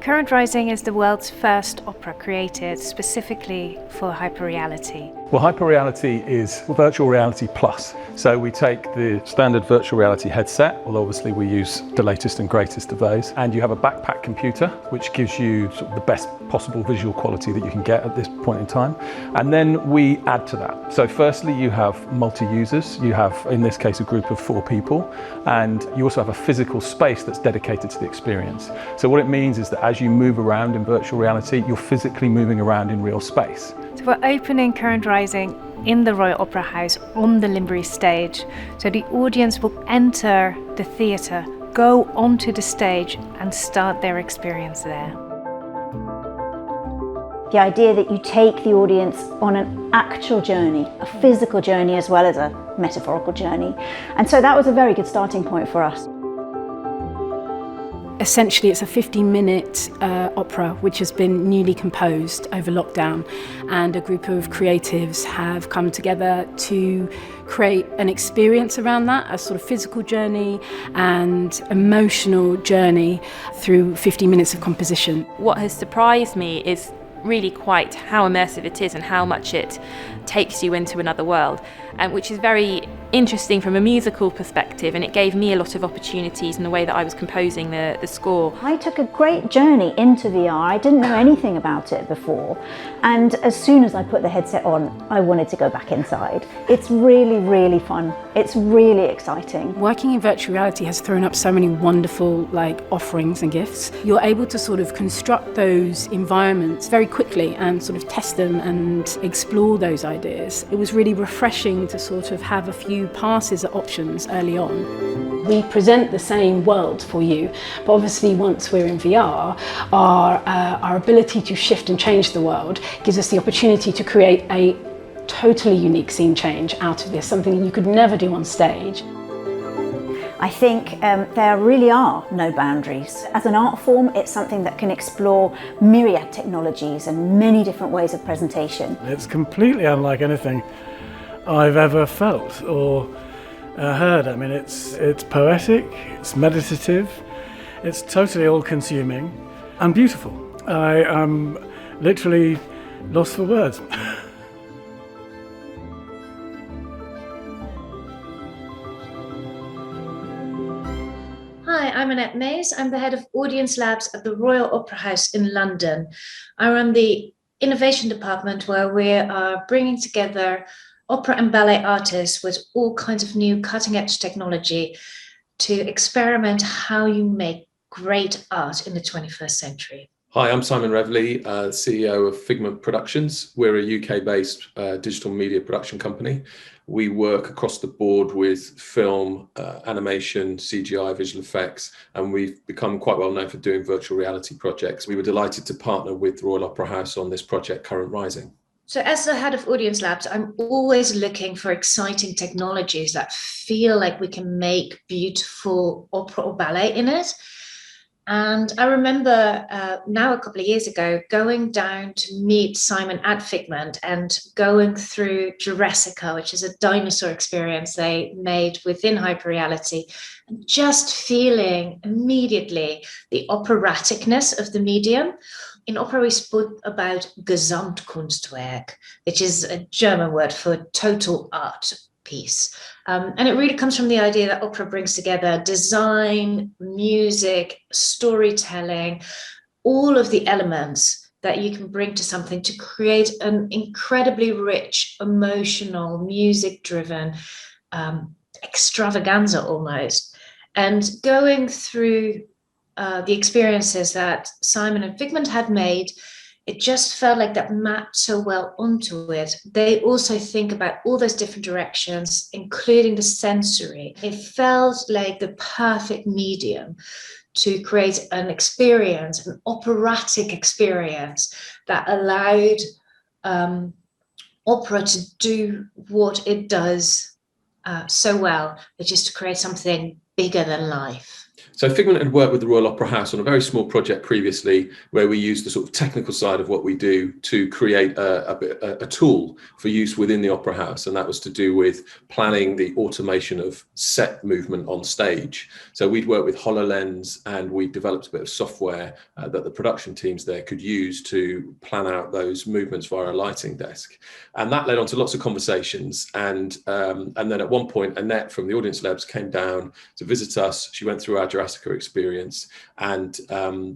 Current Rising is the world's first opera created specifically for hyperreality. Well, hyperreality is virtual reality plus. So we take the standard virtual reality headset, well obviously we use the latest and greatest of those, and you have a backpack computer which gives you sort of the best possible visual quality that you can get at this point in time. And then we add to that. So firstly you have multi-users, you have in this case a group of 4 people, and you also have a physical space that's dedicated to the experience. So what it means is that as you move around in virtual reality, you're physically moving around in real space. So we're opening Current Rising in the Royal Opera House on the Limbury stage. So the audience will enter the theatre, go onto the stage and start their experience there. The idea that you take the audience on an actual journey, a physical journey as well as a metaphorical journey. And so that was a very good starting point for us. Essentially, it's a 50-minute opera which has been newly composed over lockdown, and a group of creatives have come together to create an experience around that, a sort of physical journey and emotional journey through 50 minutes of composition. What has surprised me is really quite how immersive it is and how much it takes you into another world, which is very interesting from a musical perspective, and it gave me a lot of opportunities in the way that I was composing the score. I took a great journey into VR. I didn't know anything about it before, and as soon as I put the headset on, I wanted to go back inside. It's really, really fun. It's really exciting. Working in virtual reality has thrown up so many wonderful offerings and gifts. You're able to sort of construct those environments very quickly and sort of test them and explore those ideas. It was really refreshing to sort of have a few passes at options early on. We present the same world for you, but obviously once we're in VR, our ability to shift and change the world gives us the opportunity to create a totally unique scene change out of this, something you could never do on stage. I think there really are no boundaries. As an art form, it's something that can explore myriad technologies and many different ways of presentation. It's completely unlike anything I've ever felt or heard. I mean, it's poetic, it's meditative, it's totally all-consuming and beautiful. I am literally lost for words. Hi, I'm Annette Mays. I'm the head of Audience Labs at the Royal Opera House in London. I run the innovation department where we are bringing together opera and ballet artists with all kinds of new cutting-edge technology to experiment how you make great art in the 21st century. Hi, I'm Simon Revley, CEO of Figment Productions. We're a UK-based digital media production company. We work across the board with film, animation, CGI, visual effects, and we've become quite well known for doing virtual reality projects. We were delighted to partner with Royal Opera House on this project, Current Rising. So as the head of Audience Labs, I'm always looking for exciting technologies that feel like we can make beautiful opera or ballet in it. And I remember now a couple of years ago going down to meet Simon at Figment and going through Jurassica, which is a dinosaur experience they made within hyperreality, and just feeling immediately the operaticness of the medium. In opera, we spoke about Gesamtkunstwerk, which is a German word for total art piece. And it really comes from the idea that opera brings together design, music, storytelling, all of the elements that you can bring to something to create an incredibly rich, emotional, music-driven extravaganza almost. And going through the experiences that Simon and Figment had made, it just felt like that mapped so well onto it. They also think about all those different directions, including the sensory. It felt like the perfect medium to create an experience, an operatic experience that allowed opera to do what it does so well, which is to create something bigger than life. So Figment had worked with the Royal Opera House on a very small project previously, where we used the sort of technical side of what we do to create a tool for use within the Opera House, and that was to do with planning the automation of set movement on stage. So we'd worked with HoloLens, and we developed a bit of software that the production teams there could use to plan out those movements via a lighting desk, and that led on to lots of conversations. And then at one point, Annette from the Audience Labs came down to visit us. She went through our Jurassica experience, and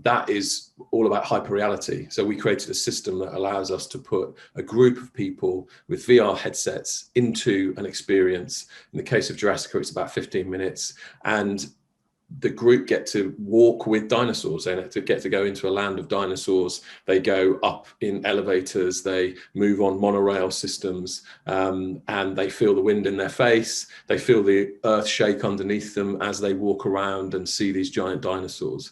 that is all about hyperreality. So we created a system that allows us to put a group of people with VR headsets into an experience. In the case of Jurassica, it's about 15 minutes, and the group get to walk with dinosaurs. They get to go into a land of dinosaurs. They go up in elevators, they move on monorail systems, and they feel the wind in their face. They feel the earth shake underneath them as they walk around and see these giant dinosaurs.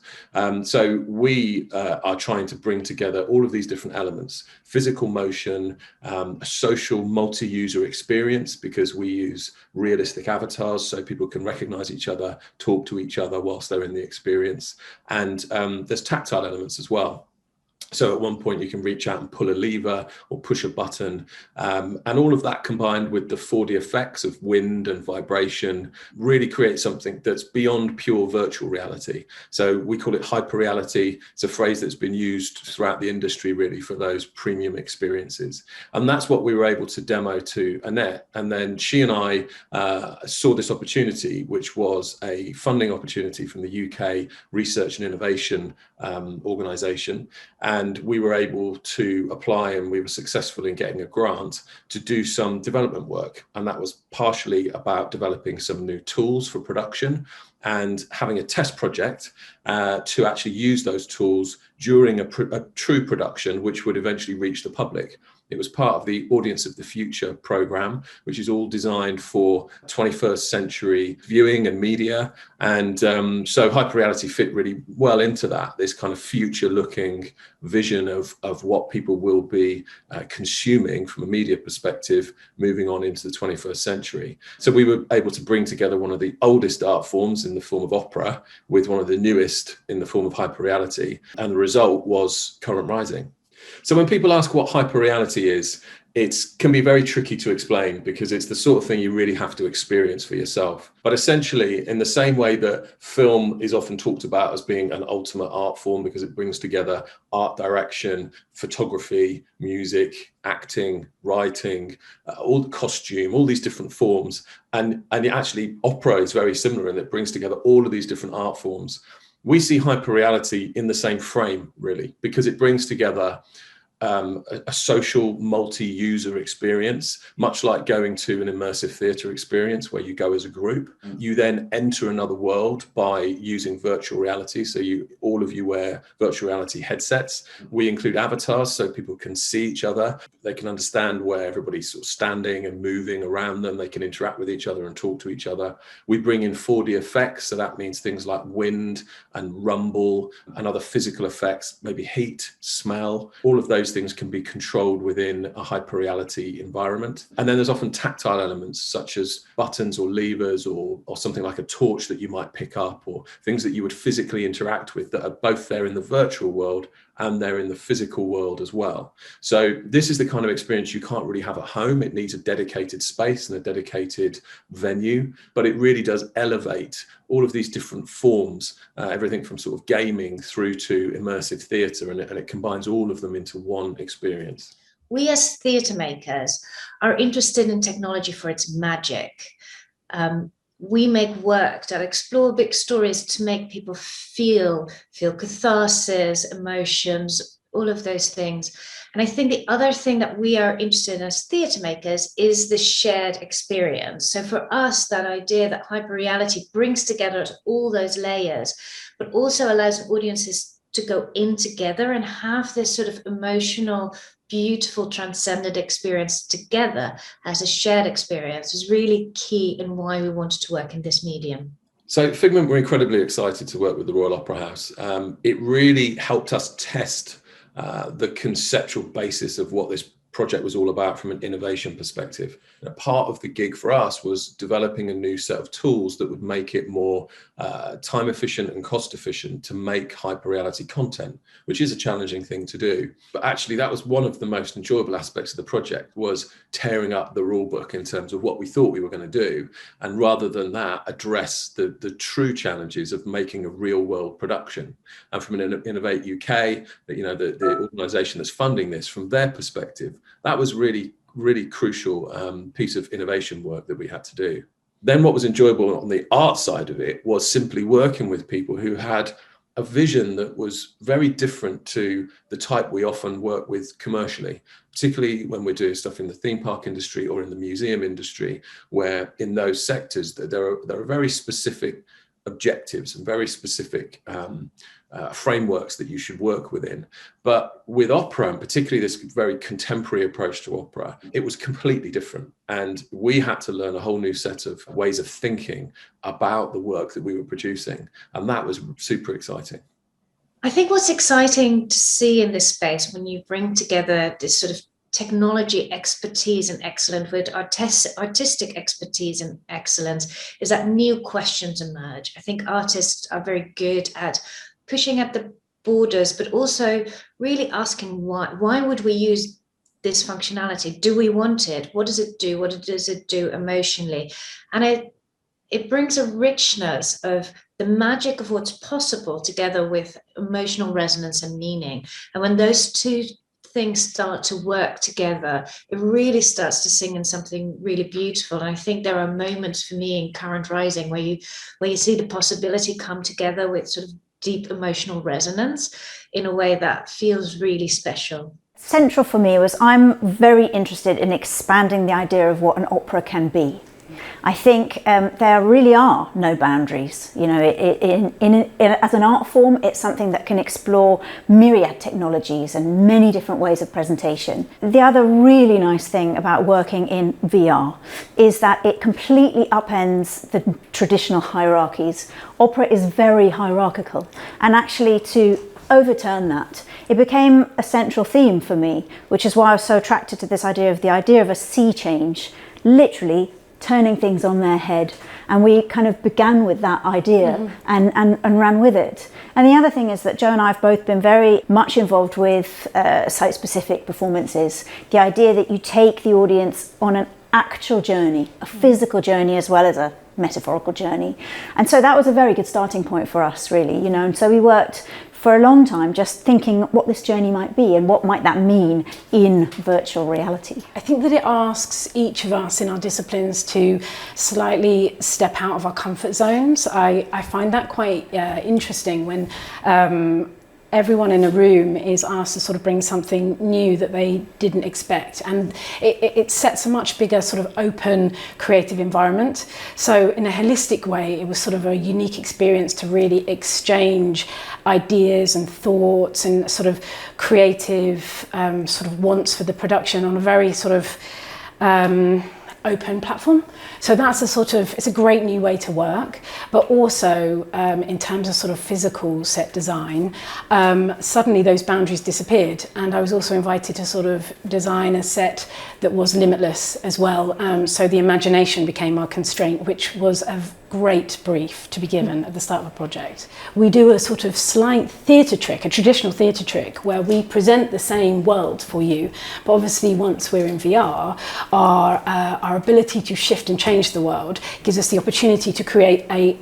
So we are trying to bring together all of these different elements: physical motion, a social multi-user experience, because we use realistic avatars so people can recognize each other, talk to each other whilst they're in the experience. And there's tactile elements as well. So at one point you can reach out and pull a lever or push a button, and all of that combined with the 4D effects of wind and vibration really creates something that's beyond pure virtual reality. So we call it hyperreality. It's a phrase that's been used throughout the industry really for those premium experiences. And that's what we were able to demo to Annette. And then she and I saw this opportunity, which was a funding opportunity from the UK Research and Innovation organisation. And we were able to apply, and we were successful in getting a grant to do some development work. And that was partially about developing some new tools for production and having a test project to actually use those tools during a true production, which would eventually reach the public. It was part of the Audience of the Future program, which is all designed for 21st century viewing and media. And so hyperreality fit really well into that, this kind of future looking vision of what people will be consuming from a media perspective, moving on into the 21st century. So we were able to bring together one of the oldest art forms in the form of opera with one of the newest in the form of hyperreality. And the result was Current Rising. So when people ask what hyperreality is, it can be very tricky to explain, because it's the sort of thing you really have to experience for yourself. But essentially, in the same way that film is often talked about as being an ultimate art form because it brings together art direction, photography, music, acting, writing, all the costume, all these different forms. And actually, opera is very similar in that it brings together all of these different art forms. We see hyperreality in the same frame, really, because it brings together a social multi-user experience, much like going to an immersive theatre experience where you go as a group. You then enter another world by using virtual reality. So all of you wear virtual reality headsets. We include avatars so people can see each other. They can understand where everybody's sort of standing and moving around them. They can interact with each other and talk to each other. We bring in 4D effects. So that means things like wind and rumble and other physical effects, maybe heat, smell. All of those things can be controlled within a hyperreality environment. And then there's often tactile elements such as buttons or levers or something like a torch that you might pick up, or things that you would physically interact with that are both there in the virtual world and they're in the physical world as well. So this is the kind of experience you can't really have at home. It needs a dedicated space and a dedicated venue, but it really does elevate all of these different forms, everything from sort of gaming through to immersive theatre, and it combines all of them into one experience. We as theatre makers are interested in technology for its magic. We make work that explore big stories to make people feel catharsis, emotions, all of those things. And I think the other thing that we are interested in as theatre makers is the shared experience. So for us, that idea that hyperreality brings together all those layers, but also allows audiences to go in together and have this sort of emotional, beautiful, transcendent experience together as a shared experience is really key in why we wanted to work in this medium. So Figment were incredibly excited to work with the Royal Opera House. It really helped us test the conceptual basis of what this project was all about from an innovation perspective. And part of the gig for us was developing a new set of tools that would make it more time efficient and cost efficient to make hyperreality content, which is a challenging thing to do. But actually that was one of the most enjoyable aspects of the project, was tearing up the rule book in terms of what we thought we were going to do. And rather than that, address the true challenges of making a real world production. And from an Innovate UK, the organisation that's funding this, from their perspective, that was really crucial piece of innovation work that we had to do. Then what was enjoyable on the art side of it was simply working with people who had a vision that was very different to the type we often work with commercially, particularly when we're doing stuff in the theme park industry or in the museum industry, where in those sectors there are very specific objectives and very specific frameworks that you should work within. But with opera, and particularly this very contemporary approach to opera, it was completely different. And we had to learn a whole new set of ways of thinking about the work that we were producing. And that was super exciting. I think what's exciting to see in this space, when you bring together this sort of technology expertise and excellence with artistic expertise and excellence, is that new questions emerge. I think artists are very good at pushing at the borders, but also really asking why would we use this functionality? Do we want it? What does it do? What does it do emotionally? And it brings a richness of the magic of what's possible together with emotional resonance and meaning. And when those two things start to work together, it really starts to sing in something really beautiful. And I think there are moments for me in Current Rising where you see the possibility come together with sort of deep emotional resonance in a way that feels really special. Central for me was I'm very interested in expanding the idea of what an opera can be. I think there really are no boundaries. You know, as an art form, it's something that can explore myriad technologies and many different ways of presentation. The other really nice thing about working in VR is that it completely upends the traditional hierarchies. Opera is very hierarchical, and actually to overturn that, it became a central theme for me, which is why I was so attracted to this idea of a sea change, literally turning things on their head. And we kind of began with that idea and ran with it. And the other thing is that Joe and I have both been very much involved with site-specific performances. The idea that you take the audience on an actual journey, a physical journey as well as a metaphorical journey. And so that was a very good starting point for us, really, you know. And so we worked for a long time just thinking what this journey might be and what might that mean in virtual reality. I think that it asks each of us in our disciplines to slightly step out of our comfort zones. I find that quite interesting when everyone in a room is asked to sort of bring something new that they didn't expect, and it sets a much bigger sort of open creative environment. So in a holistic way, it was sort of a unique experience to really exchange ideas and thoughts and sort of creative sort of wants for the production on a very sort of open platform. So that's it's a great new way to work, but also in terms of sort of physical set design, suddenly those boundaries disappeared, and I was also invited to sort of design a set that was limitless as well. So the imagination became our constraint, which was a great brief to be given at the start of a project. We do a sort of slight theatre trick, a traditional theatre trick, where we present the same world for you, but obviously once we're in VR, our ability to shift and change the world gives us the opportunity to create a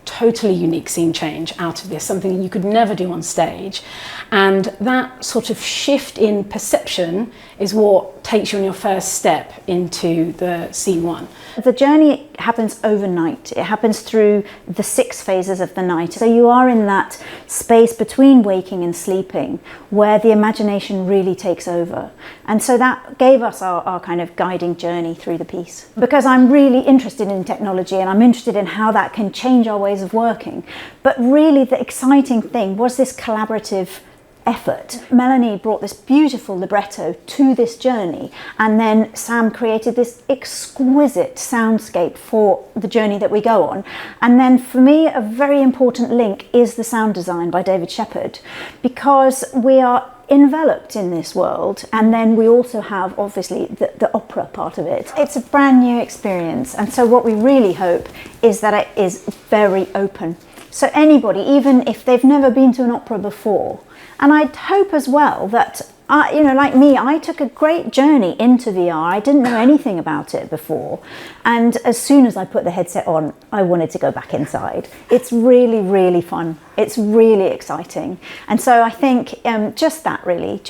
totally unique scene change out of this, something you could never do on stage. And that sort of shift in perception is what takes you on your first step into the scene one. The journey happens overnight. It happens through the 6 phases of the night. So you are in that space between waking and sleeping where the imagination really takes over. And so that gave us our kind of guiding journey through the piece. Because I'm really interested in technology and I'm interested in how that can change our ways of working. But really the exciting thing was this collaborative effort. Melanie brought this beautiful libretto to this journey, and then Sam created this exquisite soundscape for the journey that we go on. And then for me, a very important link is the sound design by David Shepherd, because we are enveloped in this world, and then we also have obviously the opera part of it. It's a brand new experience, and so what we really hope is that it is very open. So anybody, even if they've never been to an opera before, and I'd hope as well that like me, I took a great journey into VR. I didn't know anything about it before. And as soon as I put the headset on, I wanted to go back inside. It's really, really fun. It's really exciting. And so I think just that really,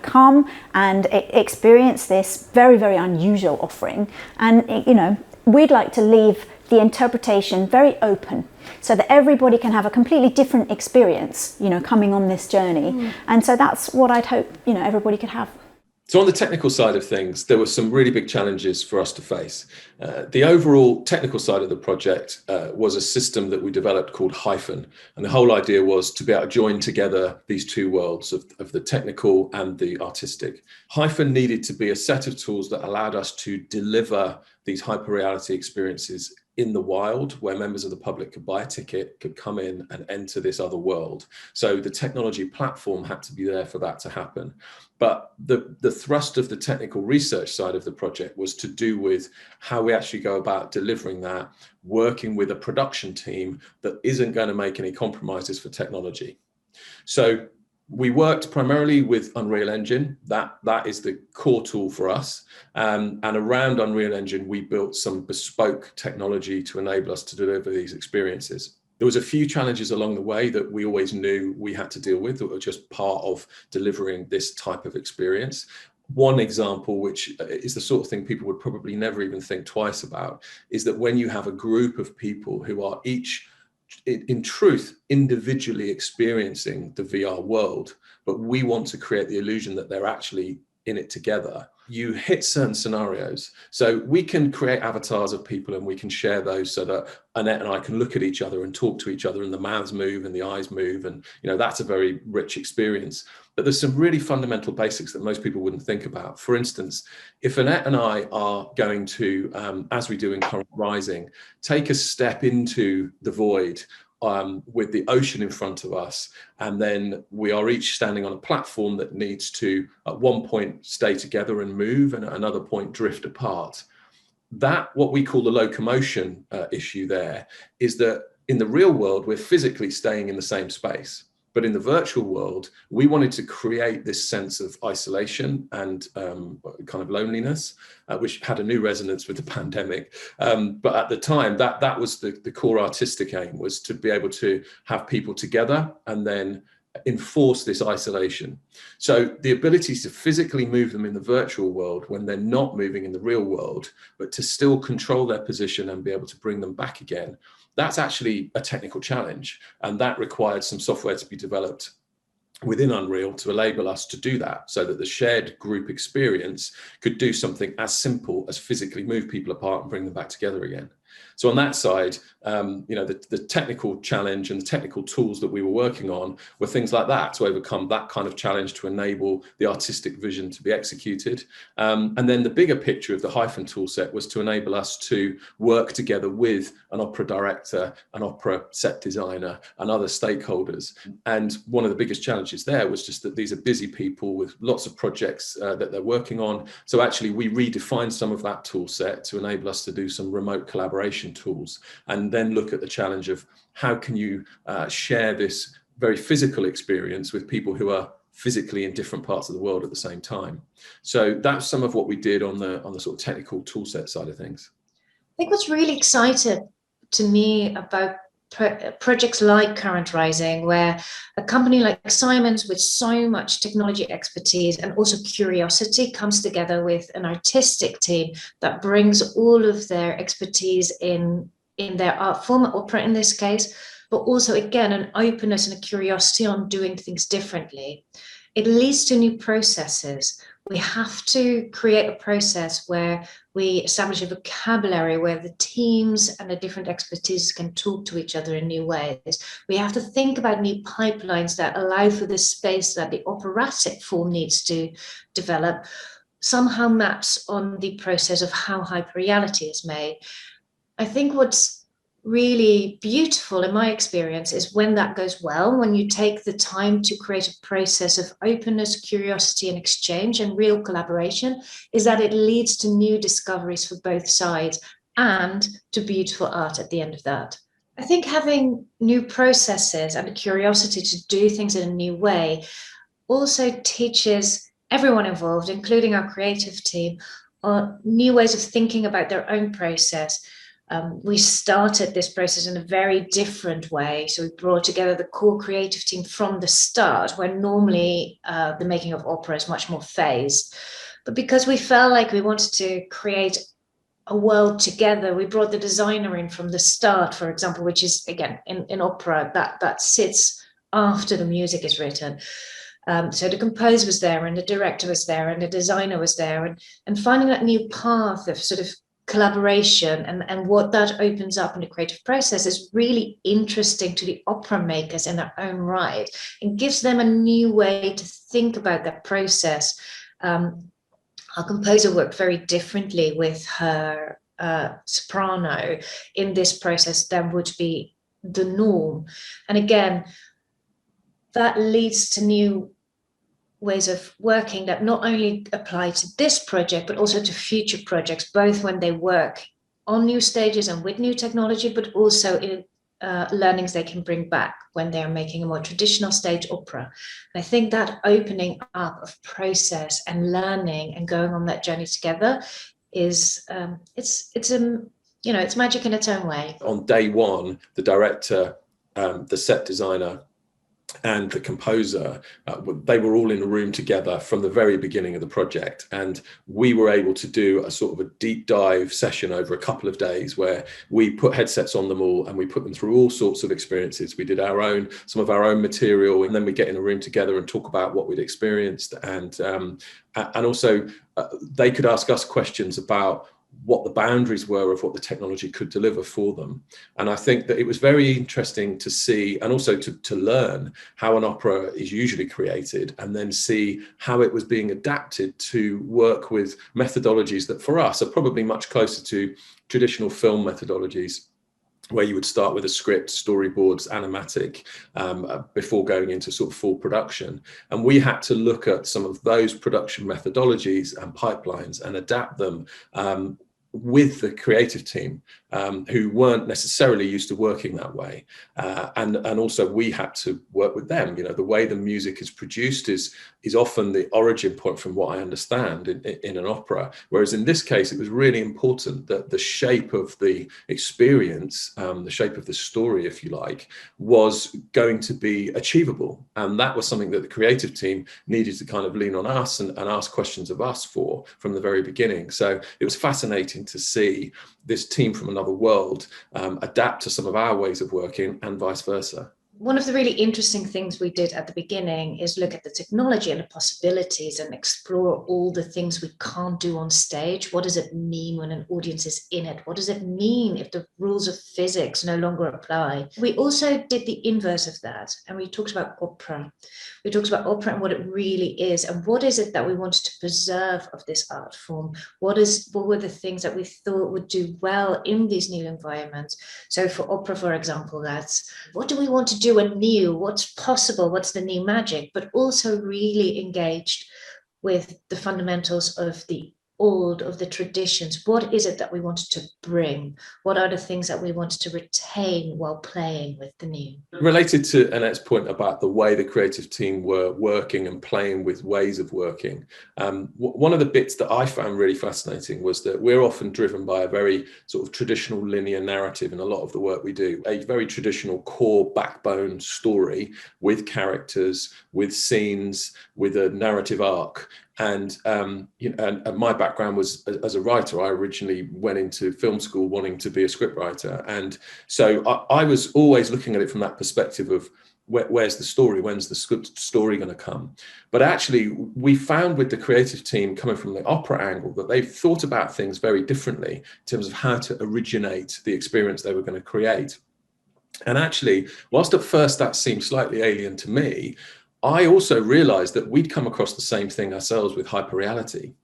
come and experience this very, very unusual offering. And, we'd like to leave the interpretation very open so that everybody can have a completely different experience, coming on this journey. And so that's what I'd hope, everybody could have. So on the technical side of things, there were some really big challenges for us to face. The overall technical side of the project was a system that we developed called Hyphen. And the whole idea was to be able to join together these two worlds of the technical and the artistic. Hyphen needed to be a set of tools that allowed us to deliver these hyperreality experiences in the wild, where members of the public could buy a ticket, could come in and enter this other world. So the technology platform had to be there for that to happen. But the thrust of the technical research side of the project was to do with how we actually go about delivering that, working with a production team that isn't going to make any compromises for technology. So we worked primarily with Unreal Engine. That is the core tool for us. And around Unreal Engine, we built some bespoke technology to enable us to deliver these experiences. There was a few challenges along the way that we always knew we had to deal with that were just part of delivering this type of experience. One example, which is the sort of thing people would probably never even think twice about, is that when you have a group of people who are each in truth individually experiencing the VR world, but we want to create the illusion that they're actually in it together, you hit certain scenarios. So we can create avatars of people and we can share those so that Annette and I can look at each other and talk to each other and the mouths move and the eyes move, and that's a very rich experience. But there's some really fundamental basics that most people wouldn't think about. For instance, if Annette and I are going to, as we do in Current Rising, take a step into the void with the ocean in front of us, and then we are each standing on a platform that needs to at one point stay together and move and at another point drift apart. That, what we call the locomotion issue there, is that in the real world we're physically staying in the same space. But in the virtual world, we wanted to create this sense of isolation and kind of loneliness, which had a new resonance with the pandemic. But at the time, that was the core artistic aim, was to be able to have people together and then enforce this isolation. So the ability to physically move them in the virtual world when they're not moving in the real world, but to still control their position and be able to bring them back again, that's actually a technical challenge. And that required some software to be developed within Unreal to enable us to do that, so that the shared group experience could do something as simple as physically move people apart and bring them back together again. So on that side, the technical challenge and the technical tools that we were working on were things like that, to overcome that kind of challenge, to enable the artistic vision to be executed. And then the bigger picture of the Hyphen toolset was to enable us to work together with an opera director, an opera set designer, and other stakeholders. And one of the biggest challenges there was just that these are busy people with lots of projects that they're working on. So actually we redefined some of that toolset to enable us to do some remote collaboration tools, and then look at the challenge of how can you share this very physical experience with people who are physically in different parts of the world at the same time. So that's some of what we did on the sort of technical toolset side of things. I think what's really exciting to me about projects like Current Rising, where a company like Simon's with so much technology expertise and also curiosity comes together with an artistic team that brings all of their expertise in their art form, opera in this case, but also again an openness and a curiosity on doing things differently. It leads to new processes. We have to create a process where we establish a vocabulary where the teams and the different expertise can talk to each other in new ways. We have to think about new pipelines that allow for the space that the operatic form needs to develop, somehow maps on the process of how hyperreality is made. I think what's really beautiful in my experience is when that goes well, when you take the time to create a process of openness, curiosity, and exchange and real collaboration, is that it leads to new discoveries for both sides and to beautiful art at the end of that. I think having new processes and a curiosity to do things in a new way also teaches everyone involved, including our creative team, new ways of thinking about their own process. We started this process in a very different way. So we brought together the core creative team from the start, where normally the making of opera is much more phased. But because we felt like we wanted to create a world together, we brought the designer in from the start, for example, which is, again, in opera, that sits after the music is written. So the composer was there, and the director was there, and the designer was there, and finding that new path of sort of collaboration and what that opens up in the creative process is really interesting to the opera makers in their own right, and gives them a new way to think about that process. Our composer worked very differently with her soprano in this process than would be the norm. And again, that leads to new ways of working that not only apply to this project, but also to future projects, both when they work on new stages and with new technology, but also in learnings they can bring back when they're making a more traditional stage opera. And I think that opening up of process and learning and going on that journey together is it's magic in its own way. On day one, the director, the set designer, and the composer, they were all in a room together from the very beginning of the project, and we were able to do a sort of a deep dive session over a couple of days where we put headsets on them all and we put them through all sorts of experiences. We did some of our own material, and then we get in a room together and talk about what we'd experienced, and also they could ask us questions about what the boundaries were of what the technology could deliver for them. And I think that it was very interesting to see, and also to learn how an opera is usually created, and then see how it was being adapted to work with methodologies that for us are probably much closer to traditional film methodologies, where you would start with a script, storyboards, animatic, before going into sort of full production. And we had to look at some of those production methodologies and pipelines and adapt them with the creative team, who weren't necessarily used to working that way. And also we had to work with them. The way the music is produced is often the origin point, from what I understand, in an opera. Whereas in this case, it was really important that the shape of the experience, the shape of the story, if you like, was going to be achievable. And that was something that the creative team needed to kind of lean on us and ask questions of us for from the very beginning. So it was fascinating to see this team from another world adapt to some of our ways of working, and vice versa. One of the really interesting things we did at the beginning is look at the technology and the possibilities and explore all the things we can't do on stage. What does it mean when an audience is in it? What does it mean if the rules of physics no longer apply? We also did the inverse of that, and we talked about opera. We talked about opera and what it really is, and what is it that we wanted to preserve of this art form? What were the things that we thought would do well in these new environments? So for opera, for example, that's what do we want to do anew? What's possible? What's the new magic? But also really engaged with the fundamentals of the old, of the traditions. What is it that we wanted to bring? What are the things that we wanted to retain while playing with the new? Related to Annette's point about the way the creative team were working and playing with ways of working, one of the bits that I found really fascinating was that we're often driven by a very sort of traditional linear narrative in a lot of the work we do, a very traditional core backbone story with characters, with scenes, with a narrative arc. And and my background was as a writer. I originally went into film school wanting to be a scriptwriter, and so I was always looking at it from that perspective of where's the story, when's the story going to come. But actually, we found with the creative team coming from the opera angle that they've thought about things very differently in terms of how to originate the experience they were going to create. And actually, whilst at first that seemed slightly alien to me, I also realized that we'd come across the same thing ourselves with hyperreality.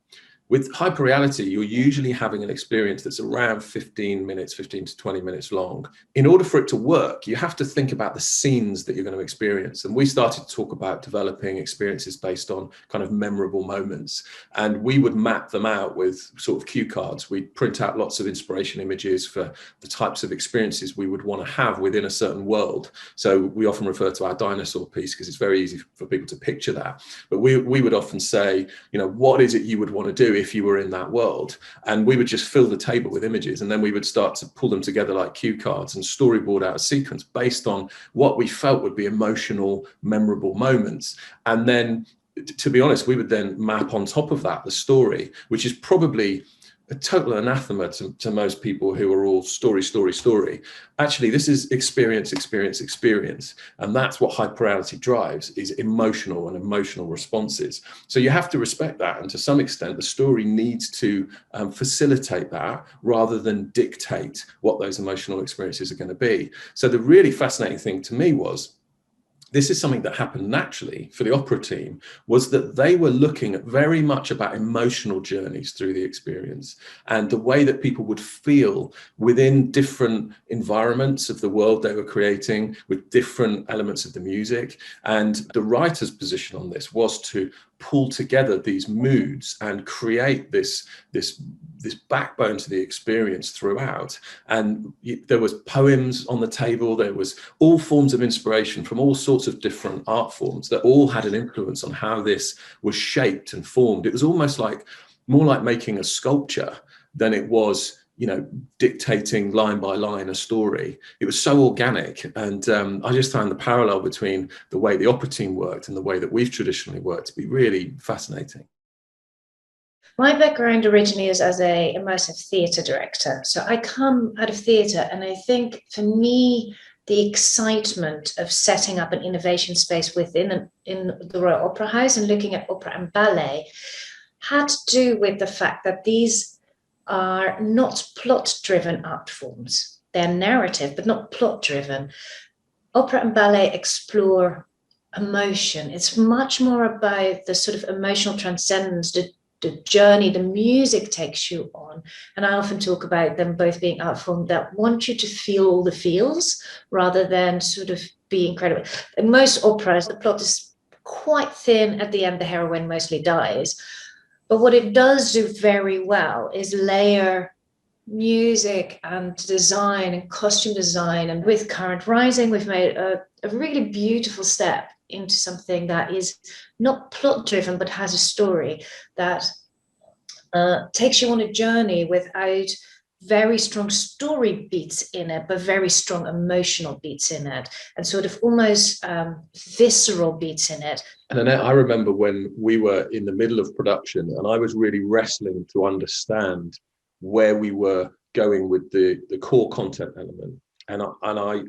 With hyperreality, you're usually having an experience that's around 15 to 20 minutes long. In order for it to work, you have to think about the scenes that you're going to experience. And we started to talk about developing experiences based on kind of memorable moments. And we would map them out with sort of cue cards. We'd print out lots of inspiration images for the types of experiences we would want to have within a certain world. So we often refer to our dinosaur piece because it's very easy for people to picture that. But we would often say, what is it you would want to do if you were in that world? And we would just fill the table with images, and then we would start to pull them together like cue cards and storyboard out a sequence based on what we felt would be emotional, memorable moments. And then, to be honest, we would then map on top of that the story, which is probably a total anathema to most people who are all story. Actually, this is experience. And that's what hyperreality drives, is emotional and emotional responses. So you have to respect that. And to some extent, the story needs to facilitate that rather than dictate what those emotional experiences are going to be. So the really fascinating thing to me was, this is something that happened naturally for the opera team, was that they were looking at very much about emotional journeys through the experience and the way that people would feel within different environments of the world they were creating with different elements of the music. And the writer's position on this was to pull together these moods and create this backbone to the experience throughout. And there was poems on the table, there was all forms of inspiration from all sorts of different art forms that all had an influence on how this was shaped and formed. It was almost like more like making a sculpture than it was dictating line by line a story. It was so organic. And I just found the parallel between the way the opera team worked and the way that we've traditionally worked to be really fascinating. My background originally is as an immersive theatre director. So I come out of theatre, and I think for me, the excitement of setting up an innovation space in the Royal Opera House and looking at opera and ballet had to do with the fact that these are not plot-driven art forms. They're narrative, but not plot-driven. Opera and ballet explore emotion. It's much more about the sort of emotional transcendence, the journey the music takes you on. And I often talk about them both being art forms that want you to feel all the feels rather than sort of be incredible. In most operas, the plot is quite thin. At the end, the heroine mostly dies. But what it does do very well is layer music and design and costume design. And with Current Rising, we've made a really beautiful step into something that is not plot driven, but has a story that takes you on a journey without very strong story beats in it, but very strong emotional beats in it, and sort of almost visceral beats in it. And Annette, I remember when we were in the middle of production and I was really wrestling to understand where we were going with the core content element. And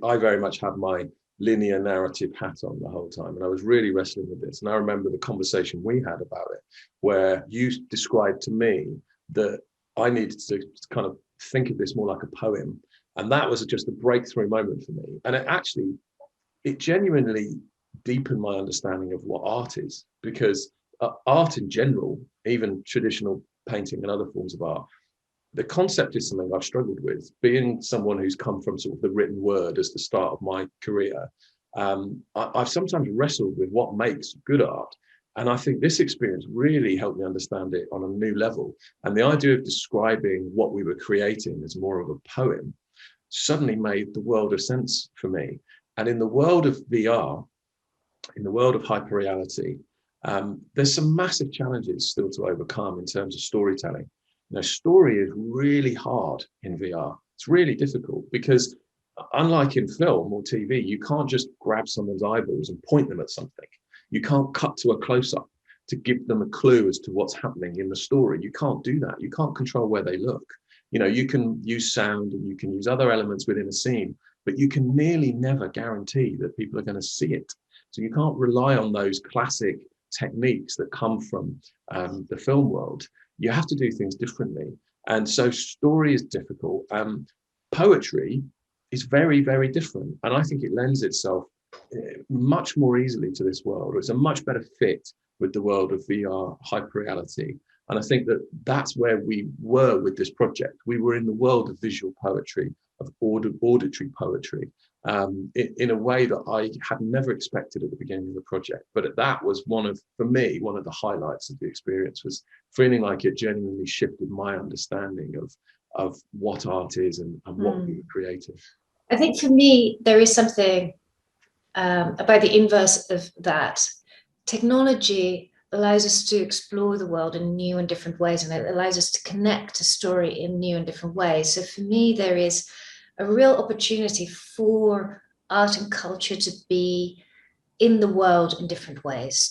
I very much had my linear narrative hat on the whole time. And I was really wrestling with this. And I remember the conversation we had about it, where you described to me that I needed to kind of think of this more like a poem. And that was just a breakthrough moment for me. And it genuinely deepened my understanding of what art is, because art in general, even traditional painting and other forms of art, the concept is something I've struggled with. Being someone who's come from sort of the written word as the start of my career, I've sometimes wrestled with what makes good art. And I think this experience really helped me understand it on a new level. And the idea of describing what we were creating as more of a poem suddenly made the world of sense for me. And in the world of VR, in the world of hyperreality, there's some massive challenges still to overcome in terms of storytelling. Story is really hard in VR. It's really difficult because unlike in film or TV, you can't just grab someone's eyeballs and point them at something. You can't cut to a close-up to give them a clue as to what's happening in the story. You can't do that. You can't control where they look. You can use sound and you can use other elements within a scene, but you can nearly never guarantee that people are going to see it. So you can't rely on those classic techniques that come from the film world. You have to do things differently. And so story is difficult. Poetry is very, very different. And I think it lends itself much more easily to this world. It's a much better fit with the world of VR hyperreality. And I think that that's where we were with this project. We were in the world of visual poetry, of auditory poetry, in a way that I had never expected at the beginning of the project. But that was for me, one of the highlights of the experience, was feeling like it genuinely shifted my understanding of what art is and what we were creating. I think for me, there is something about the inverse of that. Technology allows us to explore the world in new and different ways, and it allows us to connect a story in new and different ways. So for me, there is a real opportunity for art and culture to be in the world in different ways,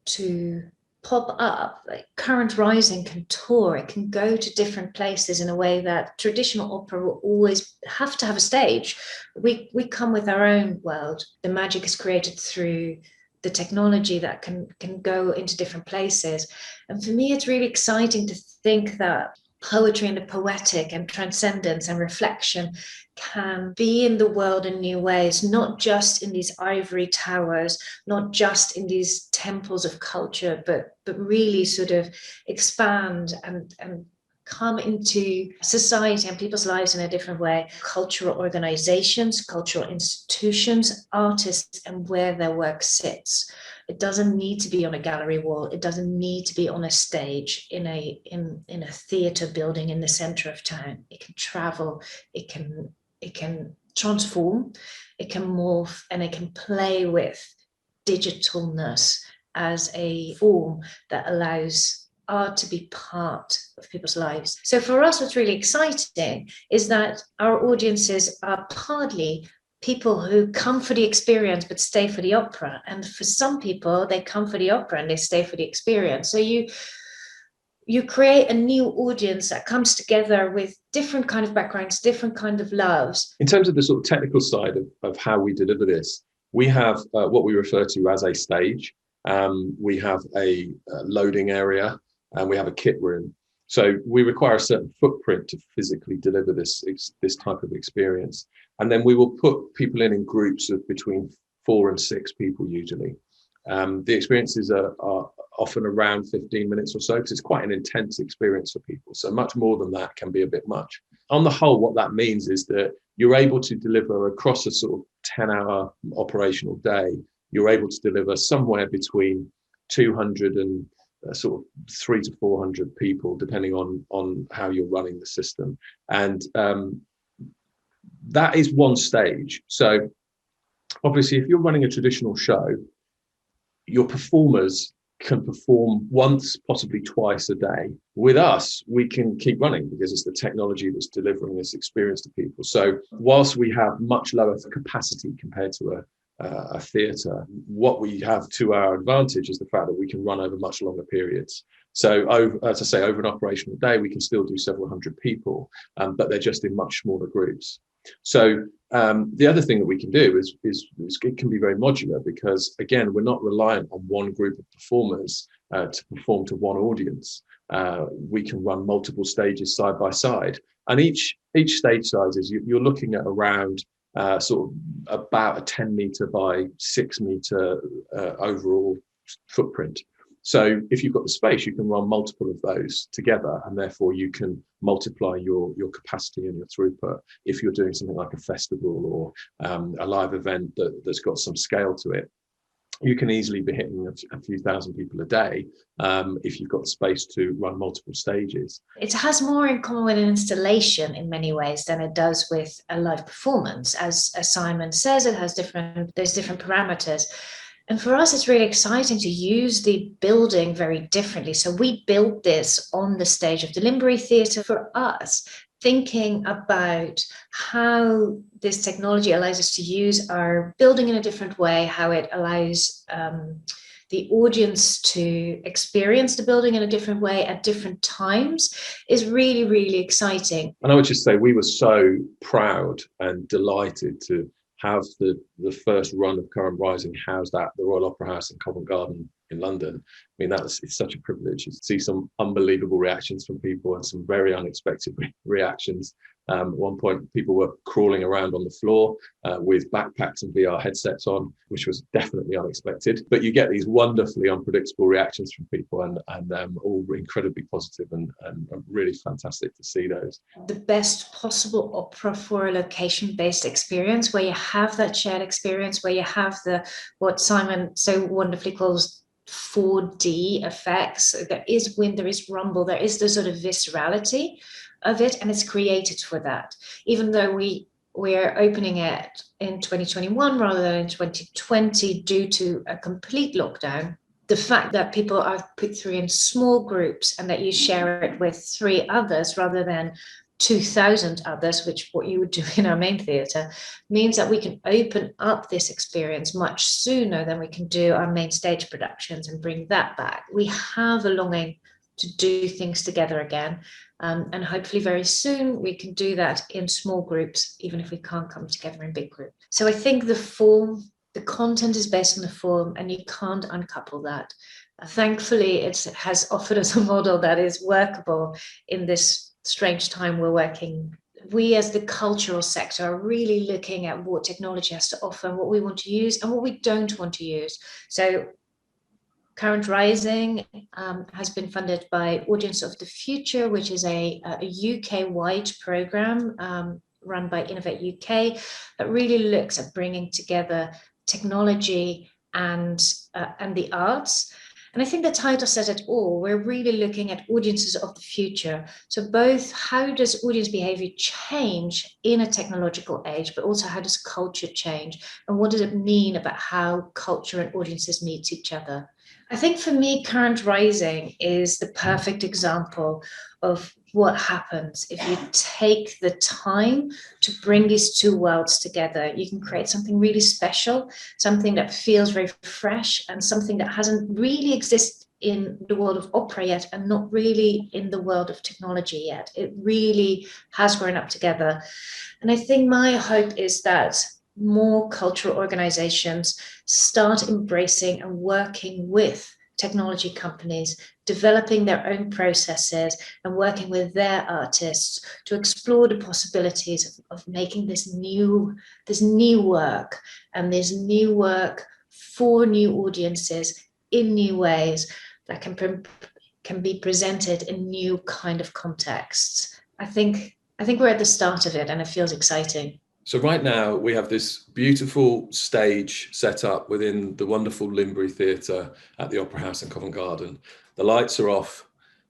to pop up. Like Current Rising can tour, it can go to different places in a way that traditional opera will always have to have a stage. We come with our own world. The magic is created through the technology that can go into different places. And for me, it's really exciting to think that poetry and the poetic and transcendence and reflection can be in the world in new ways, not just in these ivory towers, not just in these temples of culture, but really sort of expand and come into society and people's lives in a different way. Cultural organizations, cultural institutions, artists, and where their work sits. It doesn't need to be on a gallery wall. It doesn't need to be on a stage in a theatre building in the centre of town. It can travel. It can transform. It can morph, and it can play with digitalness as a form that allows art to be part of people's lives. So for us, what's really exciting is that our audiences are partly people who come for the experience but stay for the opera, and for some people they come for the opera and they stay for the experience. So you create a new audience that comes together with different kind of backgrounds, different kind of loves. In terms of the sort of technical side of how we deliver this, we have what we refer to as a stage. We have a loading area, and we have a kit room. So we require a certain footprint to physically deliver this type of experience. And then we will put people in groups of between 4 and 6 people usually. The experiences are often around 15 minutes or so, because it's quite an intense experience for people. So much more than that can be a bit much. On the whole, what that means is that you're able to deliver across a sort of 10-hour operational day, you're able to deliver somewhere between 200 and sort of 300 to 400 people, depending on how you're running the system. And that is one stage. So obviously, if you're running a traditional show, your performers can perform once, possibly twice a day. With us, we can keep running because it's the technology that's delivering this experience to people. So whilst we have much lower capacity compared to a theatre, what we have to our advantage is the fact that we can run over much longer periods. So as I say, over an operational day, we can still do several hundred people, but they're just in much smaller groups. So the other thing that we can do is it can be very modular, because again, we're not reliant on one group of performers to perform to one audience. We can run multiple stages side by side, and each stage sizes you're looking at around sort of about a 10 meter by 6 meter overall footprint. So if you've got the space, you can run multiple of those together, and therefore you can multiply your capacity and your throughput. If you're doing something like a festival or a live event that's got some scale to it, you can easily be hitting a few thousand people a day if you've got the space to run multiple stages. It has more in common with an installation in many ways than it does with a live performance. As Simon says, there's different parameters. And for us, it's really exciting to use the building very differently. So we built this on the stage of the Limbury Theatre. For us, thinking about how this technology allows us to use our building in a different way, how it allows the audience to experience the building in a different way at different times, is really, really exciting. And I would just say we were so proud and delighted to have the first run of Current Rising housed at the Royal Opera House in Covent Garden in London. I mean, it's such a privilege to see some unbelievable reactions from people and some very unexpected reactions. At one point, people were crawling around on the floor with backpacks and VR headsets on, which was definitely unexpected. But you get these wonderfully unpredictable reactions from people, and all incredibly positive and really fantastic to see those. The best possible opera for a location-based experience, where you have that shared experience, where you have what Simon so wonderfully calls 4D effects. There is wind, there is rumble, there is the sort of viscerality of it, and it's created for that. Even though we're opening it in 2021 rather than in 2020 due to a complete lockdown, the fact that people are put through in small groups and that you share it with 3 others rather than 2,000 others, which what you would do in our main theatre, means that we can open up this experience much sooner than we can do our main stage productions and bring that back. We have a longing to do things together again. And hopefully very soon we can do that in small groups, even if we can't come together in big groups. So I think the content is based on the form, and you can't uncouple that. Thankfully, it has offered us a model that is workable in this strange time we're working. We as the cultural sector are really looking at what technology has to offer and what we want to use and what we don't want to use. So Current Rising has been funded by Audience of the Future, which is a UK-wide program run by Innovate UK that really looks at bringing together technology and the arts. And I think the title says it all. We're really looking at audiences of the future. So both how does audience behavior change in a technological age, but also how does culture change? And what does it mean about how culture and audiences meet each other? I think for me, Current Rising is the perfect example of what happens if you take the time to bring these two worlds together. You can create something really special, something that feels very fresh, and something that hasn't really existed in the world of opera yet, and not really in the world of technology yet. It really has grown up together. And I think my hope is that more cultural organizations start embracing and working with technology companies, developing their own processes and working with their artists to explore the possibilities of making this new work, and this new work for new audiences in new ways that can be presented in new kind of contexts. I think we're at the start of it, and it feels exciting. So right now we have this beautiful stage set up within the wonderful Limbury Theatre at the Opera House in Covent Garden. The lights are off,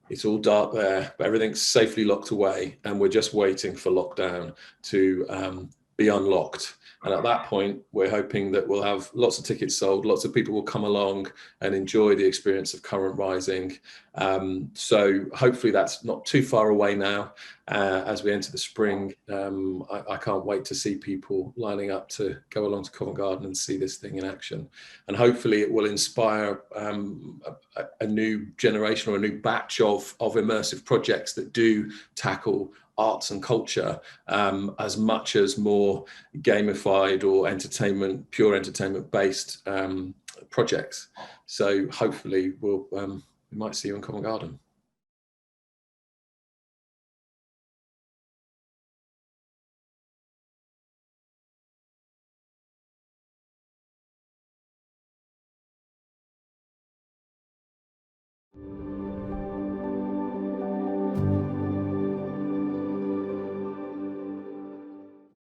it's all dark there, but everything's safely locked away, and we're just waiting for lockdown to be unlocked. And at that point, we're hoping that we'll have lots of tickets sold, lots of people will come along and enjoy the experience of Current Rising. So hopefully that's not too far away now as we enter the spring. I can't wait to see people lining up to go along to Covent Garden and see this thing in action. And hopefully it will inspire a new generation or a new batch of immersive projects that do tackle arts and culture as much as more gamified or pure entertainment based projects. So hopefully we might see you in Covent Garden.